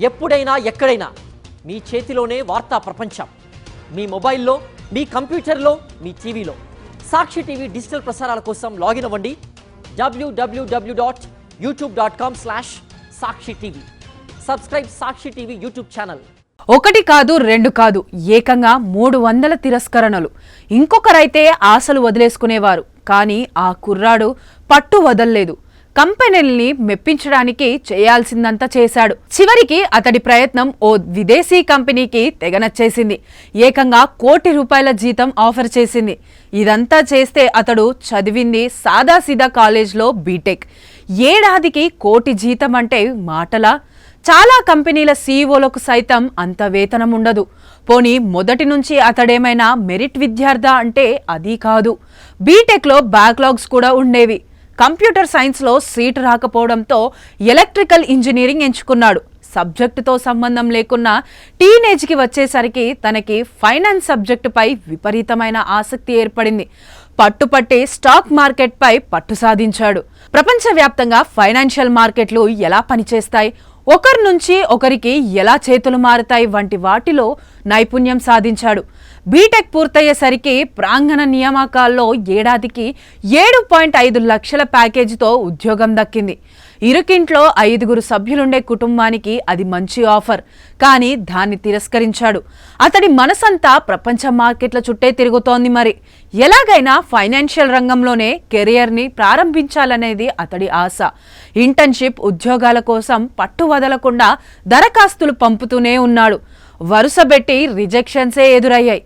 ఎప్పుడైనా ఎక్కడైనా మీ చేతిలోనే వార్తా ప్రపంచం. మీ మొబైల్లో, మీ కంప్యూటర్లో, మీ టీవీలో. సాక్షి టీవీ డిజిటల్ ప్రసారాల కోసం లాగిన్ అవ్వండి www.youtube.com/సాక్షి టీవీ. సబ్స్క్రైబ్ సాక్షి టీవీ యూట్యూబ్ ఛానల్. ఒకటి కాదు, రెండు కాదు, ఏకంగా 300 తిరస్కరణలు. ఇంకొకరైతే ఆశలు వదిలేసుకునేవారు. కానీ ఆ కుర్రాడు పట్టు వదల్లేదు. కంపెనీల్ని మెప్పించడానికి చేయాల్సిందంతా చేశాడు. చివరికి అతడి ప్రయత్నం ఓ విదేశీ కంపెనీకి తెగనచ్చేసింది. ఏకంగా ₹1 కోటి జీతం ఆఫర్ చేసింది. ఇదంతా చేస్తే అతడు చదివింది సాదాసీదా కాలేజ్లో బీటెక్. ఏడాదికి ₹1 కోటి జీతం అంటే మాటలా? చాలా కంపెనీల సీఈఓలకు సైతం అంత వేతనం ఉండదు. పోనీ మొదటి నుంచి అతడేమైనా మెరిట్ విద్యార్థా అంటే అది కాదు. బీటెక్లో బ్యాక్లాగ్స్ కూడా ఉండేవి. కంప్యూటర్ సైన్స్లో సీట్ రాకపోవడంతో ఎలక్ట్రికల్ ఇంజనీరింగ్ ఎంచుకున్నాడు. సబ్జెక్టుతో సంబంధం లేకున్నా టీనేజ్కి వచ్చేసరికి తనకి ఫైనాన్స్ సబ్జెక్టుపై విపరీతమైన ఆసక్తి ఏర్పడింది. పట్టుపట్టి స్టాక్ మార్కెట్పై పట్టు సాధించాడు. ప్రపంచవ్యాప్తంగా ఫైనాన్షియల్ మార్కెట్లు ఎలా పనిచేస్తాయి, ఒకరి నుంచి ఒకరికి ఎలా చేతులు మారుతాయి వంటి వాటిలో నైపుణ్యం సాధించాడు. బీటెక్ పూర్తయ్యేసరికి ప్రాంగణ నియామకాల్లో ఏడాదికి 7.5 లక్షల ప్యాకేజీతో ఉద్యోగం దక్కింది. ఇరుకింట్లో 5 సభ్యులుండే కుటుంబానికి అది మంచి ఆఫర్. కానీ దాన్ని తిరస్కరించాడు. అతడి మనసంతా ప్రపంచ మార్కెట్ల చుట్టే తిరుగుతోంది. మరి ఎలాగైనా ఫైనాన్షియల్ రంగంలోనే కెరియర్ని ప్రారంభించాలనేది అతడి ఆశ. ఇంటర్న్షిప్, ఉద్యోగాల కోసం పట్టు వదలకుండా దరఖాస్తులు పంపుతూనే ఉన్నాడు. వరుసబెట్టి రిజెక్షన్సే ఎదురయ్యాయి.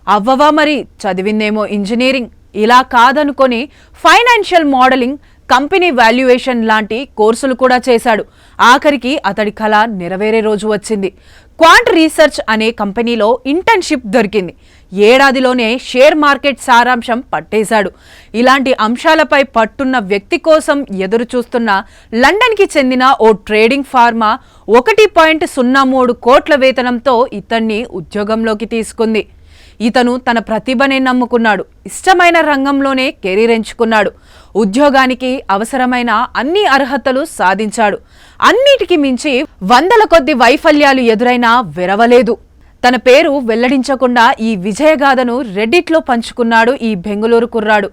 అవ్వవా మరి, చదివిందేమో ఇంజనీరింగ్. ఇలా కాదనుకొని ఫైనాన్షియల్ మోడలింగ్, కంపెనీ వాల్యుయేషన్ లాంటి కోర్సులు కూడా చేశాడు. ఆఖరికి అతడి కళ నెరవేరే రోజు వచ్చింది. క్వాంట్ రీసెర్చ్ అనే కంపెనీలో ఇంటర్న్షిప్ దొరికింది. ఏడాదిలోనే షేర్ మార్కెట్ సారాంశం పట్టేశాడు. ఇలాంటి అంశాలపై పట్టున్న వ్యక్తి కోసం ఎదురు చూస్తున్న లండన్కి చెందిన ఓ ట్రేడింగ్ ఫార్మా 1.03 కోట్ల వేతనంతో ఇతన్ని ఉద్యోగంలోకి తీసుకుంది. ఇతను తన ప్రతిభనే నమ్ముకున్నాడు. ఇష్టమైన రంగంలోనే కెరీర్ ఎంచుకున్నాడు. ఉద్యోగానికి అవసరమైన అన్ని అర్హతలు సాధించాడు. అన్నిటికీ మించి 100 కొద్ది వైఫల్యాలు ఎదురైనా వెరవలేదు. తన పేరు వెల్లడించకుండా ఈ విజయగాథను రెడ్డిట్లో పంచుకున్నాడు ఈ బెంగళూరు కుర్రాడు.